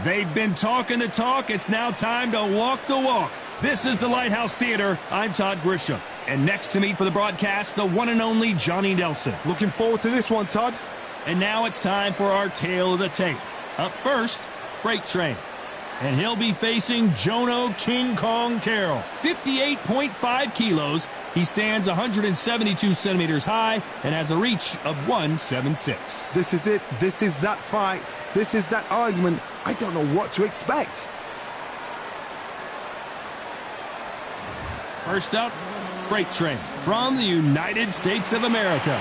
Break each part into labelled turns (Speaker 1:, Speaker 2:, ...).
Speaker 1: They've been talking the talk. It's now time to walk the walk. This is the Lighthouse Theater. I'm Todd Grisham. And next to me for the broadcast, the one and only Johnny Nelson.
Speaker 2: Looking forward to this one, Todd.
Speaker 1: And now it's time for our tale of the tape. Up first, Freight Train. And he'll be facing Jono King Kong Carroll. 58.5 kilos. He stands 172 centimeters high and has a reach of 176.
Speaker 2: This is it. This is that fight. This is that argument. I don't know what to expect.
Speaker 1: First up, Freight Train from the United States of America.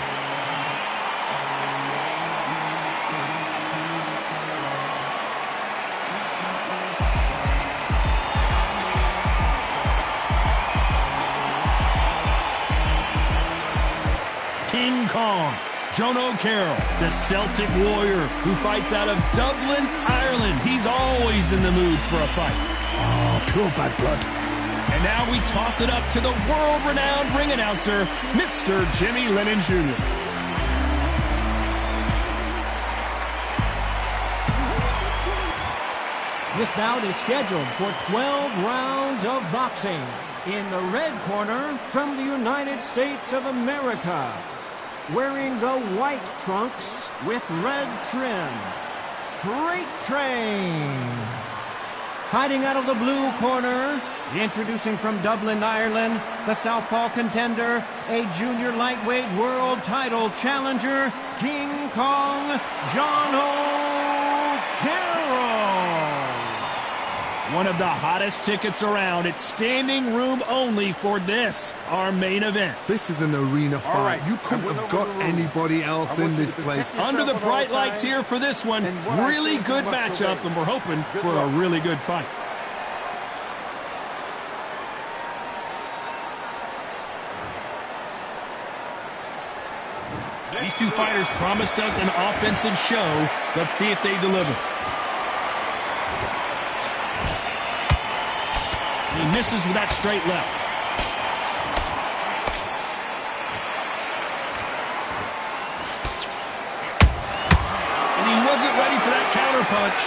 Speaker 1: King Kong, Jono Carroll, the Celtic warrior who fights out of Dublin, Ireland. He's always in the mood for a fight.
Speaker 2: Oh, pure bad blood.
Speaker 1: And now we toss it up to the world-renowned ring announcer, Mr. Jimmy Lennon Jr.
Speaker 3: This bout is scheduled for 12 rounds of boxing. In the red corner, from the United States of America, wearing the white trunks with red trim, Freight Train. Fighting out of the blue corner, introducing from Dublin, Ireland, the southpaw contender, a junior lightweight world title challenger, King Kong Jono Carroll.
Speaker 1: One of the hottest tickets around. It's standing room only for this, our main event.
Speaker 2: This is an arena fight.
Speaker 4: Right.
Speaker 2: You couldn't have got anybody else in this place.
Speaker 1: Under the bright lights here for this one. Really good matchup, and we're hoping for a really good fight. These two fighters promised us an offensive show. Let's see if they deliver. He misses with that straight left. And he wasn't ready for that counter punch.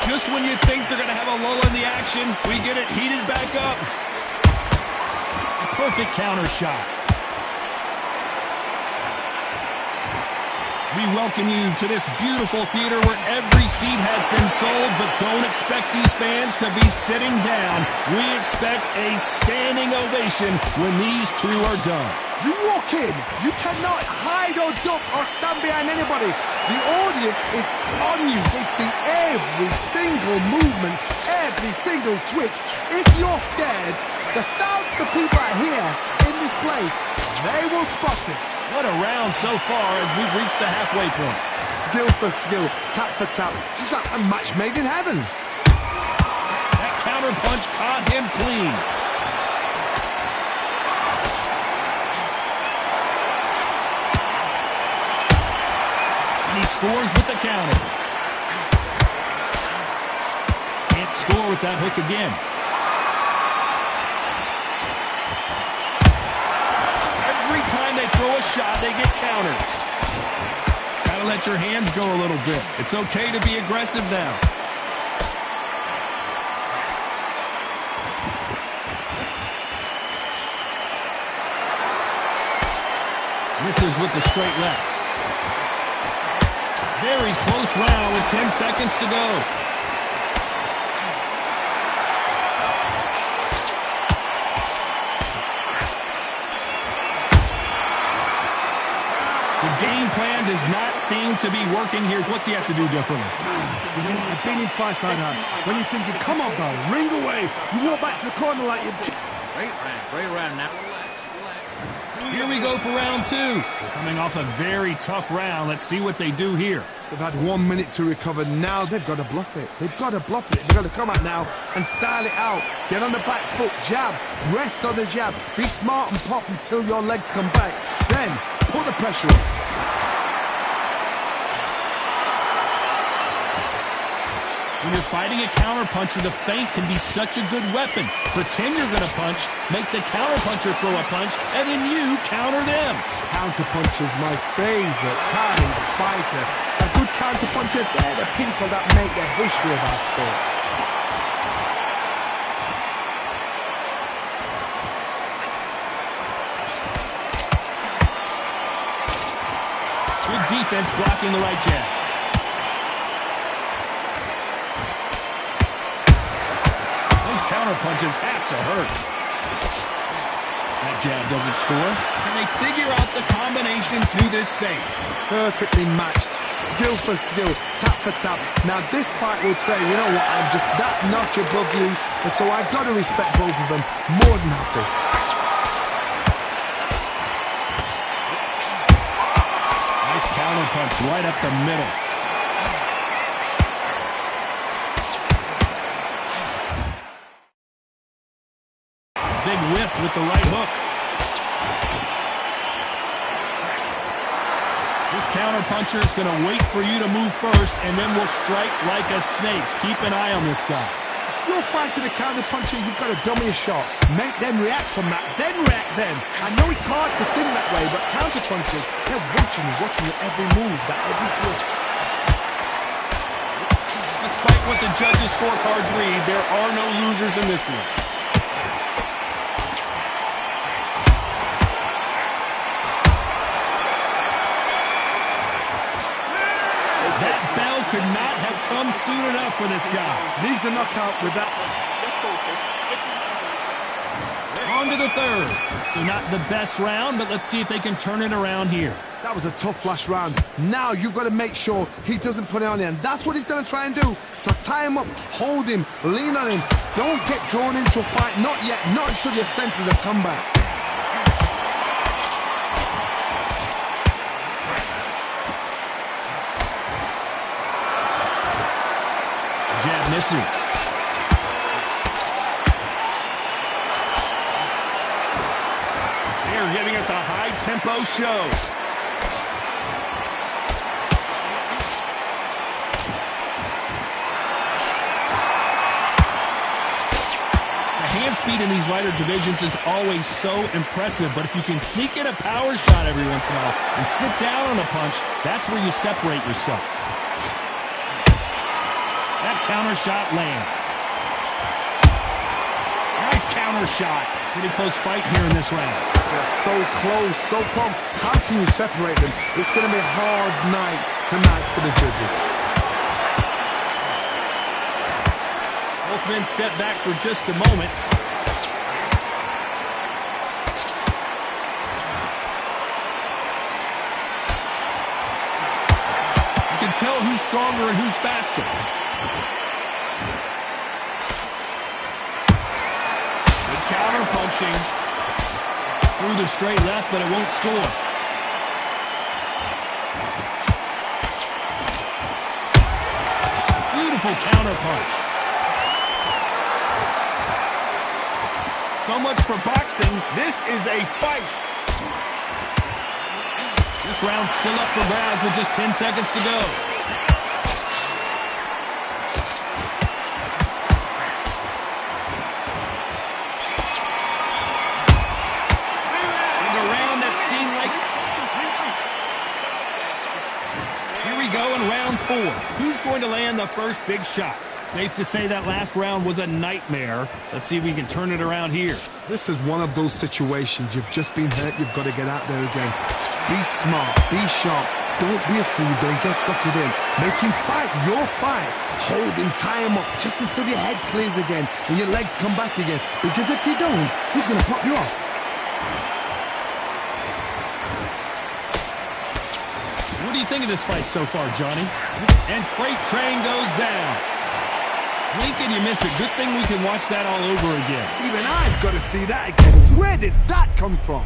Speaker 1: Just when you think they're going to have a lull in the action, we get it heated back up. A perfect counter shot. We welcome you to this beautiful theater where every seat has been sold, but don't expect these fans to be sitting down. We expect a standing ovation when these two are done.
Speaker 2: You walk in, you cannot hide or duck or stand behind anybody. The audience is on you. They see every single movement, every single twitch. If you're scared, the thousands of people are here in this place. They will spot it.
Speaker 1: What a round so far as we've reached the halfway point.
Speaker 2: Skill for skill, tap for tap, just like a match made in heaven.
Speaker 1: That counter punch caught him clean. And he scores with the counter. Can't score with that hook again. Every time they throw a shot, they get countered. Gotta let your hands go a little bit. It's okay to be aggressive now. Misses with the straight left. Very close round with 10 seconds to go. Game plan does not seem to be working here. What's he have to do differently?
Speaker 2: I've been in fights like that. When you're thinking, come on, bro, ring away. You walk back to the corner like you're...
Speaker 4: Great round now. Relax.
Speaker 1: Here we go for round two. Coming off a very tough round. Let's see what they do here.
Speaker 2: They've had 1 minute to recover. Now they've got to bluff it. They've got to bluff it. They've got to come out now and style it out. Get on the back foot, jab, rest on the jab. Be smart and pop until your legs come back. Then put the pressure on.
Speaker 1: When you're fighting a counterpuncher, the feint can be such a good weapon. Pretend you're going to punch, make the counterpuncher throw a punch, and then you counter them.
Speaker 2: Counterpuncher's my favorite kind of fighter. A good counter-puncher, they're the people that make the history of our sport.
Speaker 1: Good defense blocking the right jab. Those counter punches have to hurt. That jab doesn't score. Can they figure out the combination to this save?
Speaker 2: Perfectly matched, skill for skill, tap for tap. Now this fight will say, you know what, I'm just that notch above you, and so I've got to respect both of them. More than happy.
Speaker 1: Nice counter punch right up the middle. Big whiff with the right hook. This counter-puncher is going to wait for you to move first, and then will strike like a snake. Keep an eye on this guy.
Speaker 2: You're fighting a counter-puncher, you've got to dummy a shot. Make them react from that, then react then. I know it's hard to think that way, but counter-punchers, they're watching your every move, that every twist.
Speaker 1: Despite what the judges' scorecards read, there are no losers in this one. That bell could not have come soon enough for this guy.
Speaker 2: Needs a knockout with that.
Speaker 1: On to the third. So not the best round, but let's see if they can turn it around here.
Speaker 2: That was a tough last round. Now you've got to make sure he doesn't put it on you, and that's what he's going to try and do. So tie him up, hold him, lean on him. Don't get drawn into a fight. Not yet. Not until your senses have come back.
Speaker 1: Jab misses. They're giving us a high-tempo show. The hand speed in these lighter divisions is always so impressive, but if you can sneak in a power shot every once in a while and sit down on a punch, that's where you separate yourself. That counter shot lands. Nice counter shot. Pretty close fight here in this round.
Speaker 2: They're so close, so close. How can you separate them? It's going to be a hard night tonight for the judges.
Speaker 1: Both men step back for just a moment. You can tell who's stronger and who's faster. Good counter punching. Through the straight left, but it won't score. Beautiful counter punch. So much for boxing. This is a fight. This round's still up for grabs with just 10 seconds to go. And a round that seemed like... Here we go in round 4. Who's going to land the first big shot? Safe to say that last round was a nightmare. Let's see if we can turn it around here.
Speaker 2: This is one of those situations. You've just been hurt. You've got to get out there again. Be smart. Be sharp. Don't be a fool. Don't get sucked in. Make him fight your fight. Hold him. Tie him up just until your head clears again and your legs come back again. Because if you don't, he's going to pop you off.
Speaker 1: What do you think of this fight so far, Johnny? And Freight Train goes down. Blink and you miss it. Good thing we can watch that all over again.
Speaker 2: Even I've got to see that again. Where did that come from?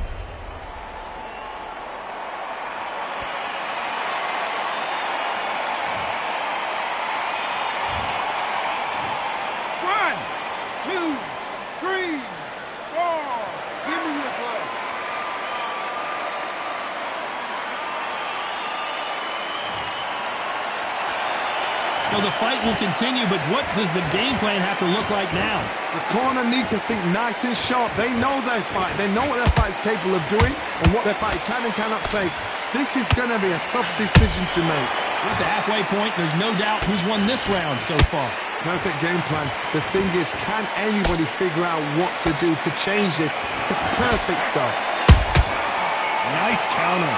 Speaker 2: One, two, three, four. Give me your glove.
Speaker 1: So the fight will continue, but what does the game plan have to look like now?
Speaker 2: The corner needs to think nice and sharp. They know their fight. They know what their fight is capable of doing and what their fight can and cannot take. This is going to be a tough decision to make.
Speaker 1: At the halfway point, there's no doubt who's won this round so far.
Speaker 2: Perfect game plan. The thing is, can anybody figure out what to do to change this? It's a perfect start.
Speaker 1: Nice counter.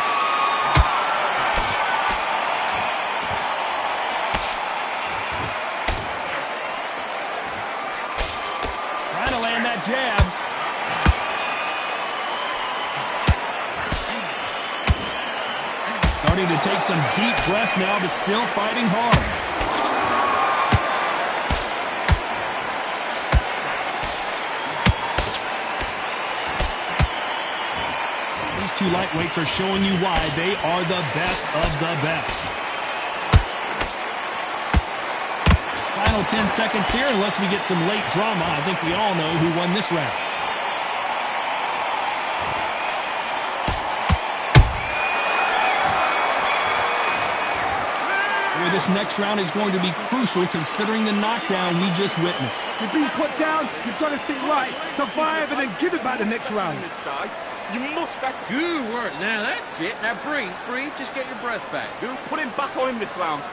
Speaker 1: Trying to land that jab. Starting to take some deep breaths now, but still fighting hard. These two lightweights are showing you why they are the best of the best. Final 10 seconds here, unless we get some late drama. I think we all know who won this round. This next round is going to be crucial considering the knockdown we just witnessed.
Speaker 2: You've been put down, you've got to think right, survive and then give it back the next round.
Speaker 4: You're much better. Good work. Now that's it. Now breathe, just get your breath back. Good.
Speaker 5: Put him back on him this round.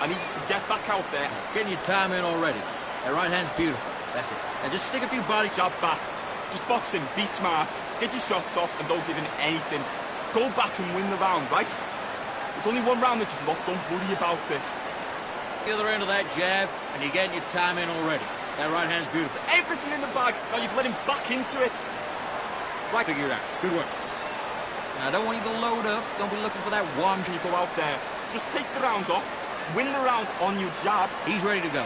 Speaker 5: I need you to get back out there.
Speaker 4: Getting your time in already. That right hand's beautiful. That's it. Now just stick a few body
Speaker 5: Jab back. Just box him, be smart, get your shots off and don't give him anything. Go back and win the round, right? There's only one round that you've lost, don't worry about it.
Speaker 4: the other end of that jab, and you're getting your time in already. That right hand's beautiful.
Speaker 5: Everything in the bag. Now you've let him back into it.
Speaker 4: Right, figure it out. Good work. Now, I don't want you to load up. Don't be looking for that one.
Speaker 5: You go out there. Just take the round off. Win the round on your jab.
Speaker 4: He's ready to go.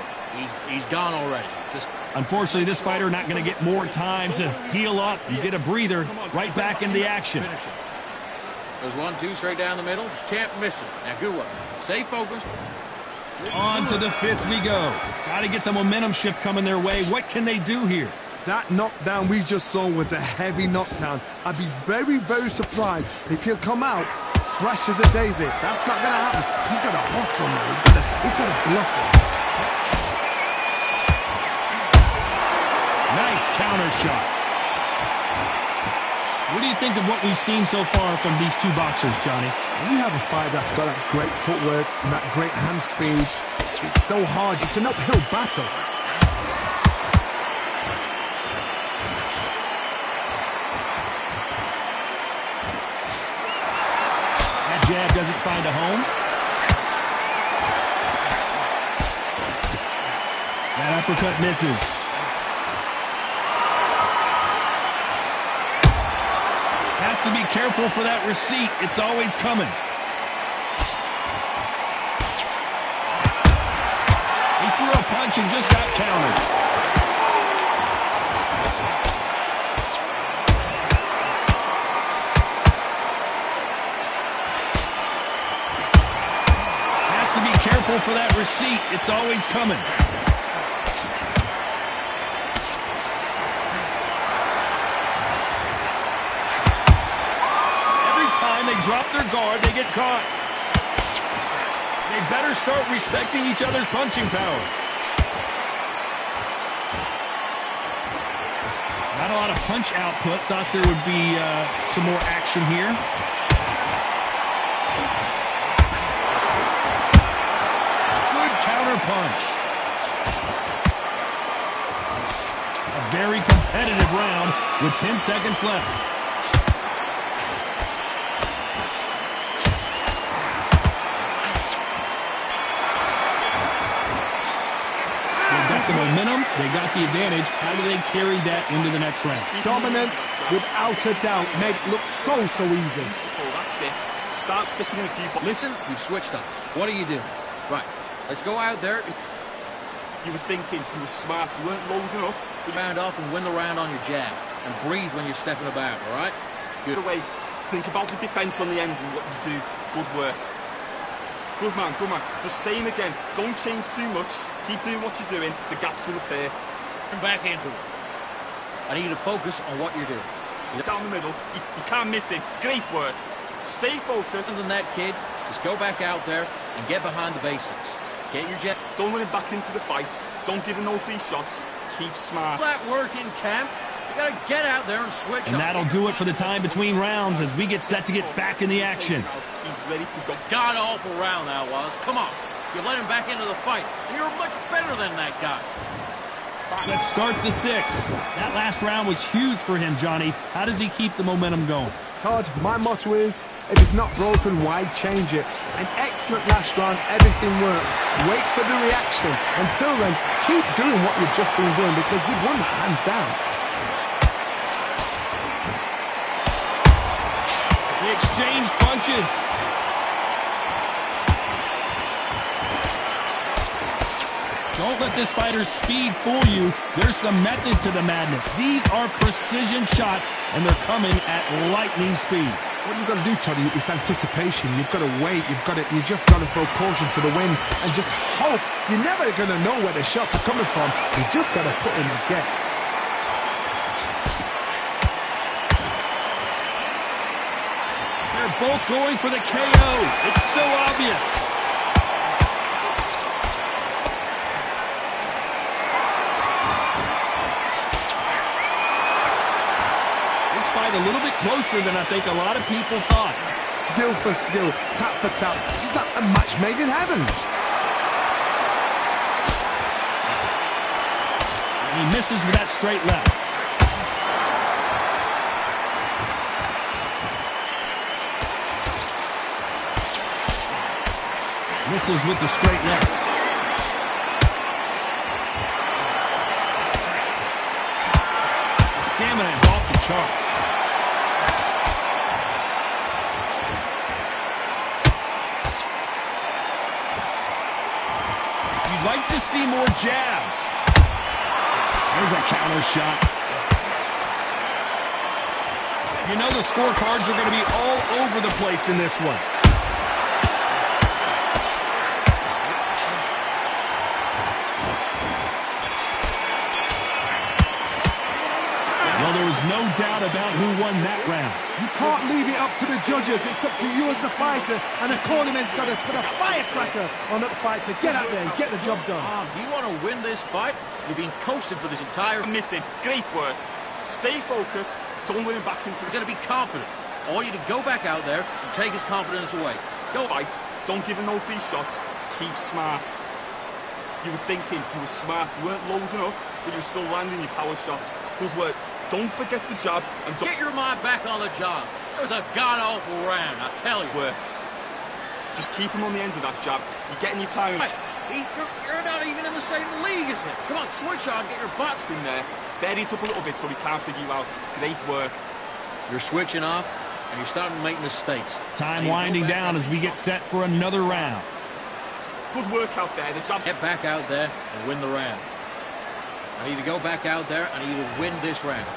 Speaker 4: He's gone already. Just
Speaker 1: unfortunately, this fighter not going to get more time to heal up and get a breather. Right back in the action.
Speaker 4: There's 1-2 straight down the middle. You can't miss it. Now, good work. Stay focused.
Speaker 1: On to the fifth we go. Got to get the momentum shift coming their way. What can they do here?
Speaker 2: That knockdown we just saw was a heavy knockdown. I'd be very, very surprised if he'll come out fresh as a daisy. That's not going to happen. He's got to hustle now. He's got to bluff it.
Speaker 1: Nice counter shot. What do you think of what we've seen so far from these two boxers, Johnny?
Speaker 2: You have a fight that's got that great footwork and that great hand speed. It's so hard. It's an uphill battle.
Speaker 1: That jab doesn't find a home. That uppercut misses. Has to be careful for that receipt. It's always coming. He threw a punch and just got countered. Has to be careful for that receipt. It's always coming. They drop their guard, they get caught. They better start respecting each other's punching power. Not a lot of punch output. Thought there would be some more action here. Good counter punch. A very competitive round with 10 seconds left. The momentum, they got the advantage. How do they carry that into the next round?
Speaker 2: Dominance, without a doubt, made it look so easy.
Speaker 5: Oh, that's it. Start sticking in a few...
Speaker 4: Listen, you switched up. What are you doing? Right, let's go out there.
Speaker 5: You were thinking, you were smart, you weren't loading up.
Speaker 4: Round off and win the round on your jab. And breathe when you're stepping about, all right?
Speaker 5: Good. Away. Think about the defense on the end and what you do. Good work. Good man, good man. Just same again. Don't change too much. Keep doing what you're doing. The gaps will appear.
Speaker 4: Come back into it. I need you to focus on what you're doing.
Speaker 5: Down the middle. You can't miss it. Great work. Stay focused.
Speaker 4: Other than that, kid, just go back out there and get behind the basics. Get your jet.
Speaker 5: Don't run him back into the fight. Don't give him no free shots. Keep smart.
Speaker 4: All that work in camp, You gotta get out there and switch
Speaker 1: And
Speaker 4: on.
Speaker 1: that'll do it for the time between rounds as we get set to get back in the action.
Speaker 5: He's ready to go.
Speaker 4: God-awful round that was. Come on. You let him back into the fight, and you're much better than that guy.
Speaker 1: Let's start the 6. That last round was huge for him, Johnny. How does he keep the momentum going?
Speaker 2: Todd, my motto is, if it's not broken, why change it? An excellent last round, everything works. Wait for the reaction. Until then, keep doing what you've just been doing because you've won that hands down.
Speaker 1: They exchange punches. Don't let this fighter's speed fool you. There's some method to the madness. These are precision shots, and they're coming at lightning speed.
Speaker 2: What you've got to do, Toddy, is anticipation. You've got to wait. You just got to throw caution to the wind and just hope. You're never going to know where the shots are coming from. You just got to put in a guess.
Speaker 1: They're both going for the KO. It's so obvious. A little bit closer than I think a lot of people thought.
Speaker 2: Skill for skill, tap for tap, just like a match made in heaven.
Speaker 1: And he misses with that straight left. Misses with the straight left. Stamina is off the charts. Like to see more jabs. There's a counter shot. You know the scorecards are going to be all over the place in this one. Well, there was no doubt about who won that round.
Speaker 2: You can't leave it up to the judges. It's up to you as the fighter, and the cornerman's got to put a firecracker on that fight to get out there and get the job done.
Speaker 4: Do you want to win this fight? You've been coasting for this entire...
Speaker 5: Missing. Great work. Stay focused. Don't let him back into
Speaker 4: He's got to be confident. I want you to go back out there and take his confidence away. Go.
Speaker 5: fight. Don't give him no free shots. Keep smart. You were thinking, you were smart. You weren't loading up, but you were still landing your power shots. Good work. Don't forget the jab and don't...
Speaker 4: Get your mind back on the job. It was a god-awful round, I tell you.
Speaker 5: Work. Just keep him on the end of that jab. You're getting your time.
Speaker 4: Hey, you're not even in the same league as him. Come on, switch on, get your butts
Speaker 5: in there. Bury it up a little bit so we can't figure you out. Great work.
Speaker 4: You're switching off, and you're starting to make mistakes.
Speaker 1: Time winding down as we get set for another round.
Speaker 5: Good work out there. The jab.
Speaker 4: Get back out there and win the round. I need to go back out there. I need to win this round.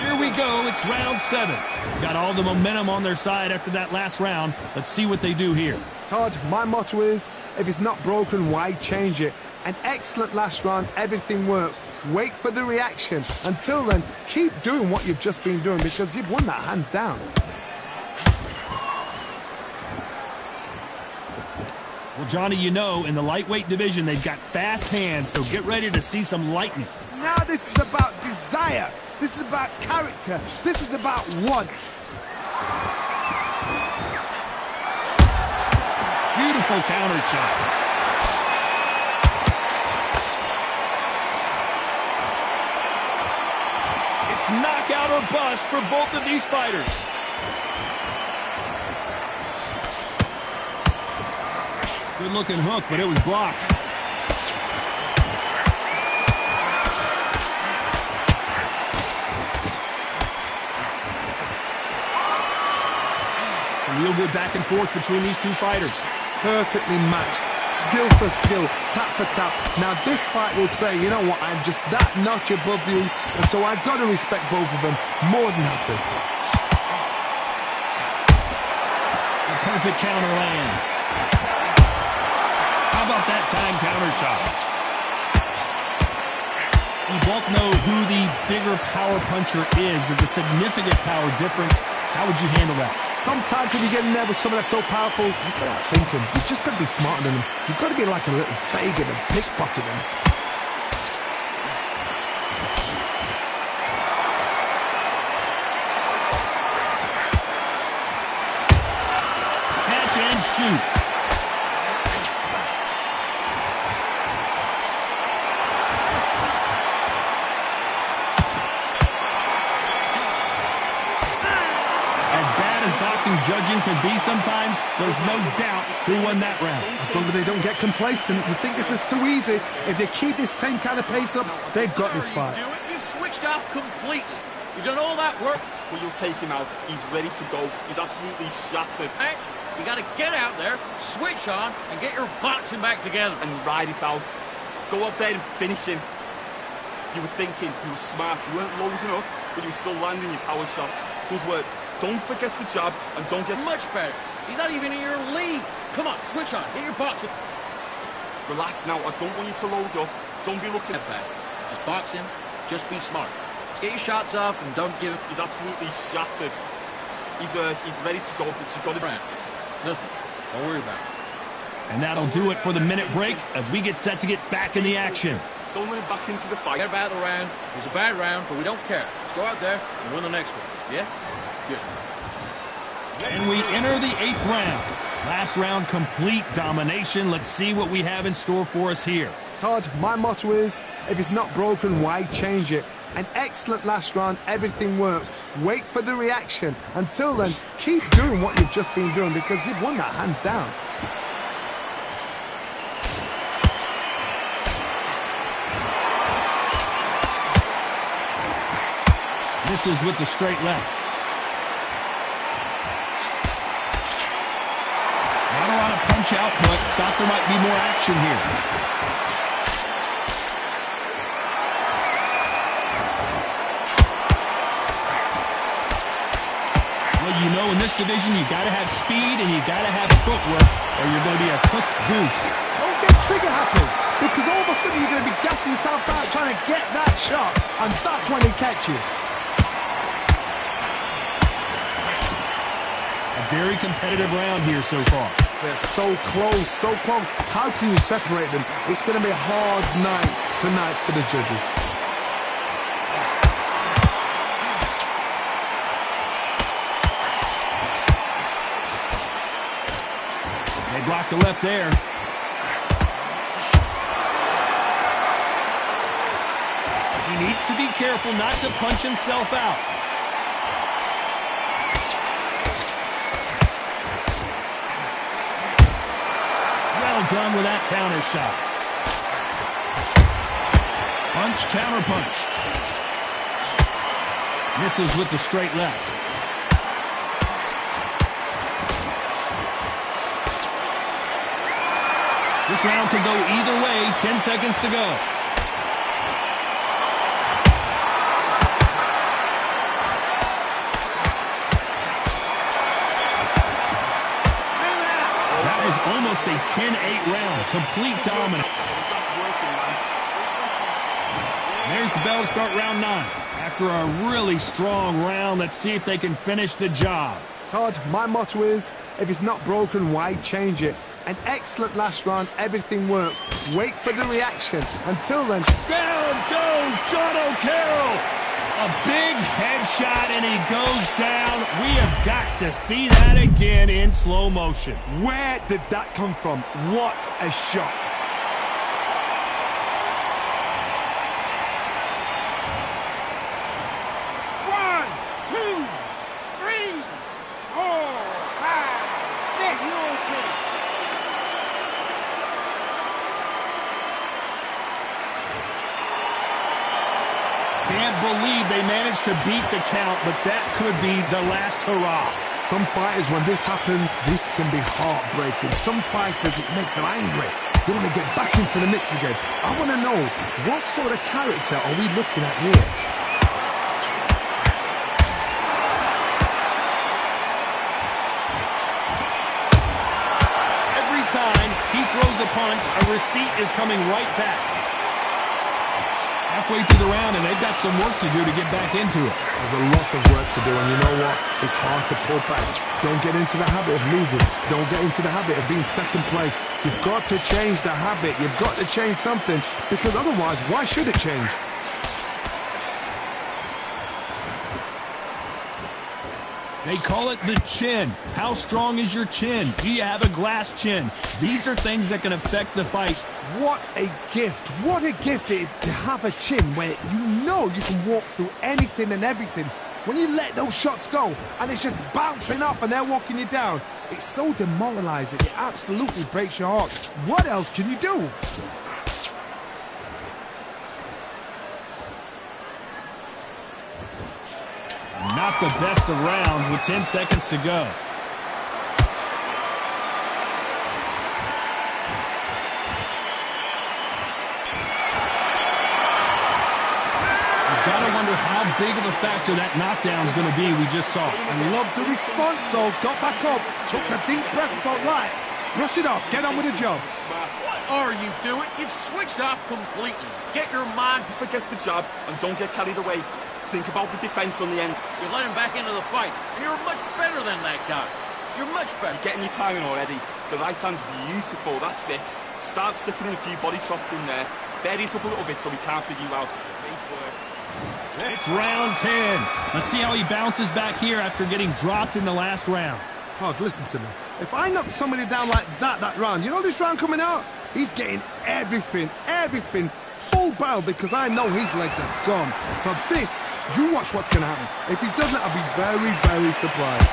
Speaker 1: Here we go. It's round 7. Got all the momentum on their side after that last round. Let's see what they do here.
Speaker 2: Todd, my motto is, if it's not broken, why change it? An excellent last round, everything works. Wait for the reaction. Until then, keep doing what you've just been doing because you've won that hands down.
Speaker 1: Well, Johnny, you know, in the lightweight division, they've got fast hands, so get ready to see some lightning.
Speaker 2: Now this is about desire. This is about character. This is about want.
Speaker 1: Beautiful counter shot. It's knockout or bust for both of these fighters. Good-looking hook, but it was blocked. Some real good back and forth between these two fighters.
Speaker 2: Perfectly matched. Skill for skill, tap for tap. Now this fight will say, you know what, I'm just that notch above you, and so I've got to respect both of them more than happy.
Speaker 1: The perfect counter lands. How about that time counter shot? We both know who the bigger power puncher is. There's a significant power difference. How would you handle that?
Speaker 2: Sometimes when you get in there with someone that's so powerful, you've got to outthink him. You've just got to be smarter than him. You've got to be like a little Fagin and pickpocket him.
Speaker 1: punch and shoot. As bad as boxing judging can be sometimes, there's no doubt who won that round.
Speaker 2: As long as they don't get complacent, you think this is too easy. If they keep this same kind of pace up, they've got this fight.
Speaker 4: You've switched off completely. You've done all that work.
Speaker 5: Well, you'll take him out. He's ready to go. He's absolutely shattered.
Speaker 4: Hey, you got to get out there, switch on, and get your boxing back together.
Speaker 5: And ride it out. Go out there and finish him. You were thinking, you were smart, you weren't loading up, but you were still landing your power shots. Good work. Don't forget the jab, and don't get...
Speaker 4: Much better. He's not even in your league. Come on, switch on. Get your boxing.
Speaker 5: Relax now. I don't want you to load up. Don't be looking
Speaker 4: at that. Just box him. Just be smart. Just get your shots off and don't give him...
Speaker 5: He's absolutely shattered. He's hurt. He's ready to go, but you've got to...
Speaker 4: Nothing. Don't worry about it.
Speaker 1: And that'll do it for the minute break as we get set to get back in the action.
Speaker 5: Don't let him back into the fight.
Speaker 4: Forget about the round. It was a bad round, but we don't care. Just go out there and win the next one. Yeah? Good.
Speaker 1: And we enter the 8th round. Last round, complete domination. Let's see what we have in store for us here.
Speaker 2: Todd, my motto is, if it's not broken, why change it? An excellent last round, everything works. Wait for the reaction. Until then, keep doing what you've just been doing because you've won that hands down.
Speaker 1: Misses with the straight left. Not a lot of punch output. Thought there might be more action here. Well, you know, in this division, you got to have speed and you got to have footwork, or you're going to be a cooked goose.
Speaker 2: Don't get trigger happy, because all of a sudden you're going to be gassing yourself out trying to get that shot, and that's when he catches you.
Speaker 1: Very competitive round here so far.
Speaker 2: They're so close, so close. How can you separate them? It's going to be a hard night tonight for the judges.
Speaker 1: They blocked the left there. He needs to be careful not to punch himself out. Done with that counter shot. Punch, counter punch. Misses with the straight left. This round could go either way. 10 seconds to go. Almost a 10-8 round. Complete dominance. There's the bell to start round 9. After a really strong round, let's see if they can finish the job.
Speaker 2: Todd, my motto is, if it's not broken, why change it? An excellent last round, everything works. Wait for the reaction. Until then...
Speaker 1: Down goes John O'Carroll! A big headshot, and he goes down. We have got to see that again in slow motion.
Speaker 2: Where did that come from? What a shot.
Speaker 6: One, two, three, four, five, six. You okay?
Speaker 1: Can't believe they managed to beat the count, but that could be the last hurrah.
Speaker 2: Some fighters, when this happens, this can be heartbreaking. Some fighters, it makes them angry. They want to get back into the mix again. I want to know, what sort of character are we looking at here?
Speaker 1: Every time he throws a punch, a receipt is coming right back. Halfway through the round, and they've got some work to do to get back into it.
Speaker 2: There's a lot of work to do, and you know what? It's hard to pull back. Don't get into the habit of losing. Don't get into the habit of being second place. You've got to change the habit. You've got to change something, because otherwise, why should it change?
Speaker 1: They call it the chin. How strong is your chin? Do you have a glass chin? These are things that can affect the fight.
Speaker 2: What a gift. What a gift it is to have a chin where you know you can walk through anything and everything. When you let those shots go and it's just bouncing off and they're walking you down, it's so demoralizing. It absolutely breaks your heart. What else can you do?
Speaker 1: Not the best of rounds with 10 seconds to go. Gotta wonder how big of a factor that knockdown is going to be we just saw.
Speaker 2: I love the response though. Got back up, took a deep breath, thought, right, brush it off, get on with the job.
Speaker 7: What are you doing? You've switched off completely. Get your mind.
Speaker 5: Forget the jab and don't get carried away. Think about the defense on the end.
Speaker 7: You let him back into the fight. And you're much better than that guy. You're much better.
Speaker 5: You're getting your timing already. The right hand's beautiful, that's it. Start sticking in a few body shots in there. Bury it up a little bit so we can't figure you out. Great work.
Speaker 1: It's round 10. Let's see how he bounces back here after getting dropped in the last round.
Speaker 2: Todd, listen to me. If I knock somebody down like that round, you know this round coming out? He's getting everything, full barrel because I know his legs are gone. So this, you watch what's going to happen. If he doesn't, I'll be very, very surprised.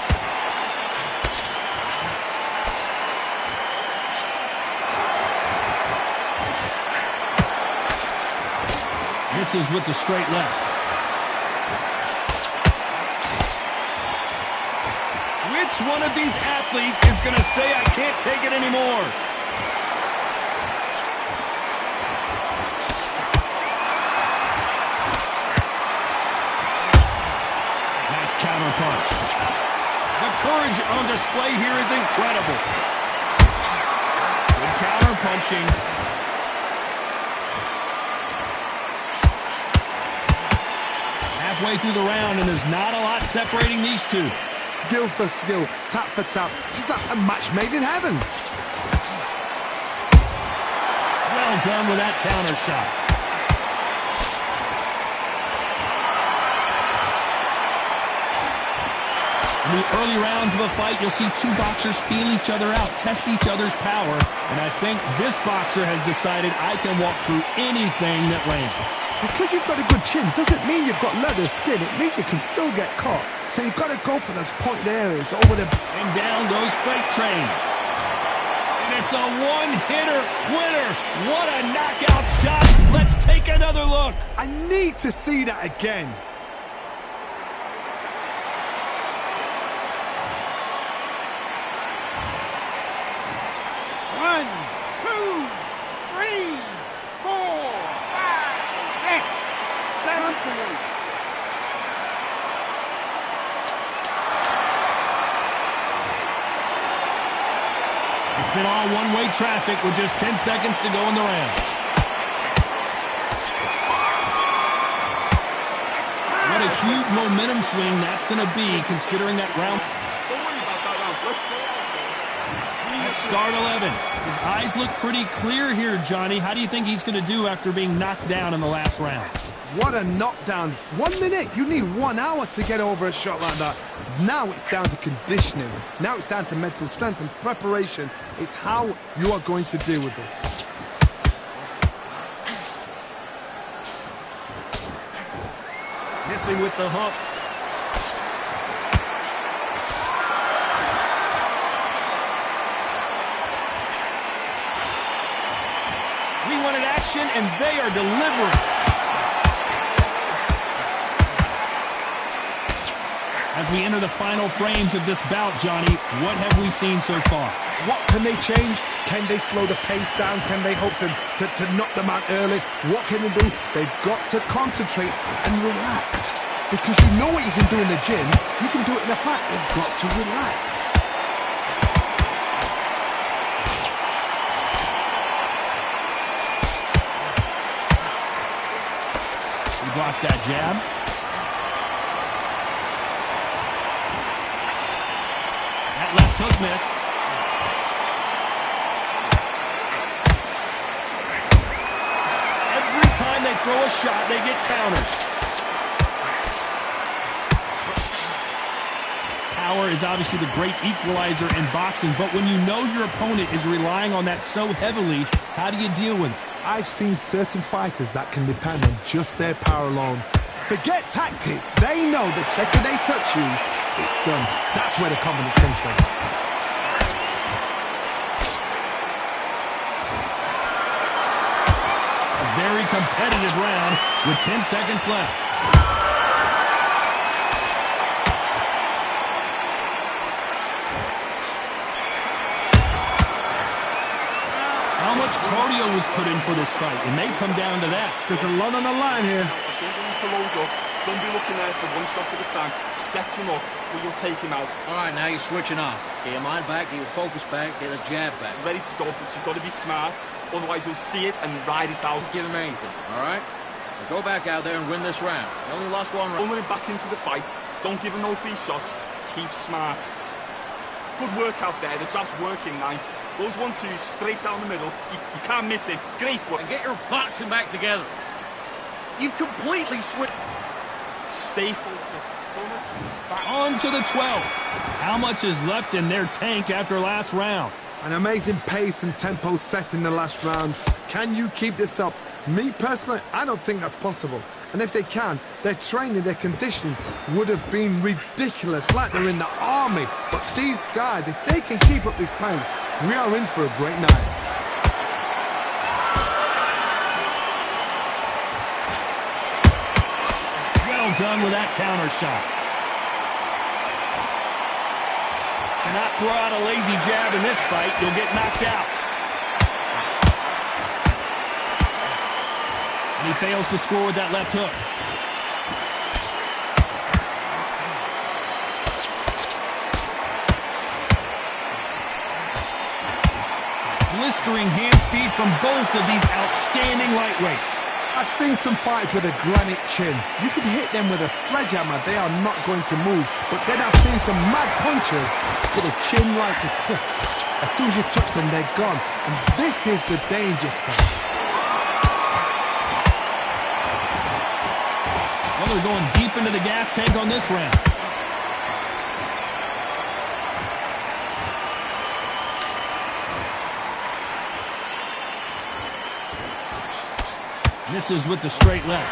Speaker 1: Misses with the straight left. Which one of these athletes is going to say, I can't take it anymore? Nice counter punch. The courage on display here is incredible. Good counter punching. Halfway through the round, and there's not a lot separating these two.
Speaker 2: Skill for skill, tap for tap, just like a match made in heaven.
Speaker 1: Well done with that counter shot. In the early rounds of a fight, you'll see two boxers feel each other out, test each other's power, and I think this boxer has decided I can walk through anything that lands.
Speaker 2: Because you've got a good chin doesn't mean you've got leather skin. It means you can still get caught. So you've got to go for those pointed areas over the...
Speaker 1: And down goes Freight Train. And it's a one-hitter winner. What a knockout shot. Let's take another look.
Speaker 2: I need to see that again.
Speaker 6: One, two, three, 4, 5, 6, 7.
Speaker 1: It's been all one-way traffic with just 10 seconds to go in the round. What a huge momentum swing that's going to be considering that round.
Speaker 5: Don't worry about that round. Let's play out.
Speaker 1: That's start 11. His eyes look pretty clear here, Johnny. How do you think he's going to do after being knocked down in the last round?
Speaker 2: What a knockdown. 1 minute. You need 1 hour to get over a shot like that. Now it's down to conditioning. Now it's down to mental strength and preparation. It's how you are going to deal with this.
Speaker 1: Missing with the hook. We wanted action, and they are delivering. As we enter the final frames of this bout, Johnny, what have we seen so far?
Speaker 2: What can they change? Can they slow the pace down? Can they hope to knock them out early? What can they do? They've got to concentrate and relax. Because you know what you can do in the gym, you can do it in the fight. They've got to relax.
Speaker 1: He blocks that jab. That left hook missed. Every time they throw a shot, they get counters. power is obviously the great equalizer in boxing, but when you know your opponent is relying on that so heavily, how do you deal with it?
Speaker 2: I've seen certain fighters that can depend on just their power alone. Forget tactics. They know the second they touch you, it's done. That's where the confidence comes from.
Speaker 1: A very competitive round with 10 seconds left. How much cardio was put in for this fight? It may come down to that.
Speaker 2: There's a lot on the line here.
Speaker 5: I think we need to load up. Don't be looking there for one shot at a time. Set him up, or you'll take him out.
Speaker 4: All right, now you're switching off. Get your mind back, get your focus back, get the jab back.
Speaker 5: He's ready to go, but you've got to be smart. Otherwise, you'll see it and ride it out.
Speaker 4: Don't give him anything, all right? Now go back out there and win this round. You only lost one round.
Speaker 5: Coming back into the fight. Don't give him no free shots. Keep smart. Good work out there. The jab's working nice. Those 1-2s straight down the middle. You can't miss it. Great work.
Speaker 7: And get your boxing back together. You've completely switched.
Speaker 5: Stay focused.
Speaker 1: On to the 12. How much is left in their tank after last round?
Speaker 2: An amazing pace and tempo set in the last round. Can you keep this up? Me personally, I don't think that's possible. And if they can, their training, their conditioning would have been ridiculous, like they're in the army. But these guys, if they can keep up this pace, we are in for a great night.
Speaker 1: Well done with that counter shot. Cannot throw out a lazy jab in this fight. You'll get knocked out. And he fails to score with that left hook. Blistering hand speed from both of these outstanding lightweights.
Speaker 2: I've seen some fighters with a granite chin. You could hit them with a sledgehammer, they are not going to move. But then I've seen some mad punchers with a chin like a crisp. As soon as you touch them, they're gone. And this is the danger spot.
Speaker 1: Well, they're going deep into the gas tank on this round. Misses with the straight left.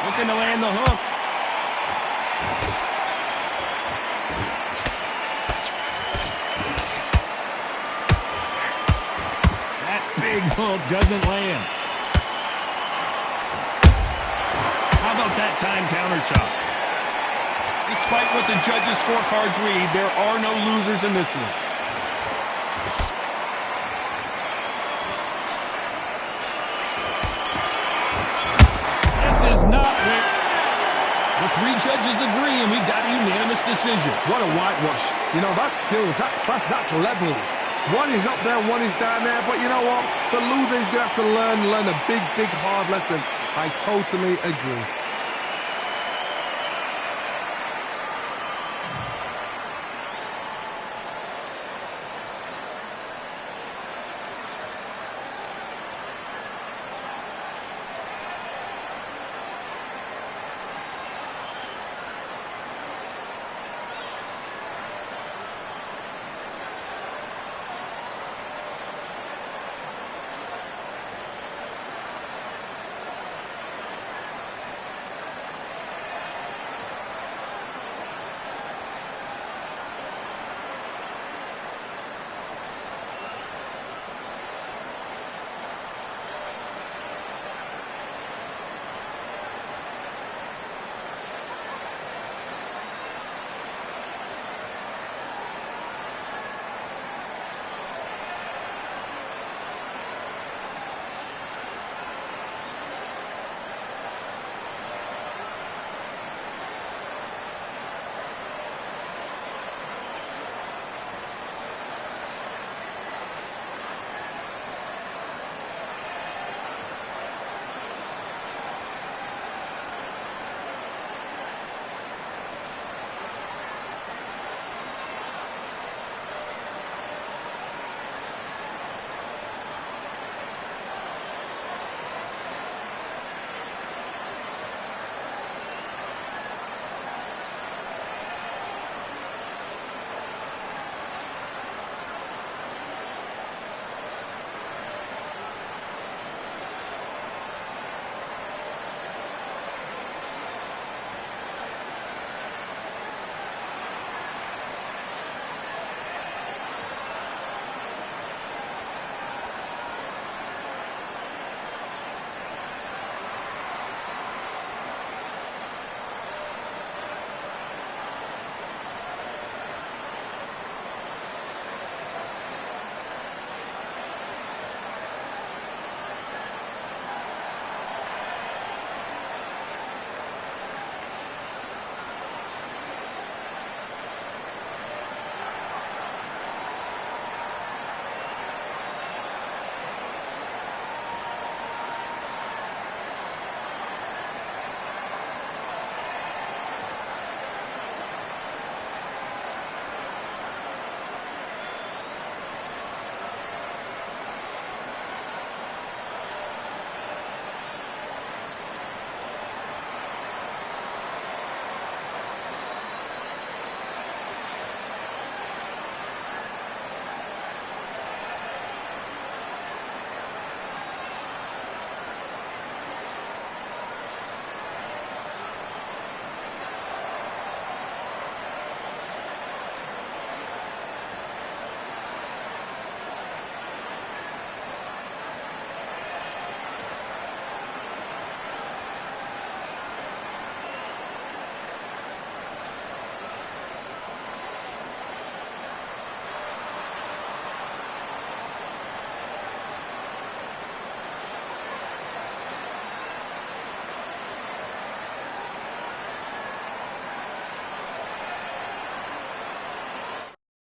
Speaker 1: Looking to land the hook. That big hook doesn't land. How about that time counter shot? Despite what the judges' scorecards read, there are no losers in this one. Is not win. The three judges agree, and we've got a unanimous decision.
Speaker 2: What a whitewash. You know, that's skills, that's class, that's levels. One is up there, one is down there, but you know what? The loser is going to have to learn a big, hard lesson. I totally agree.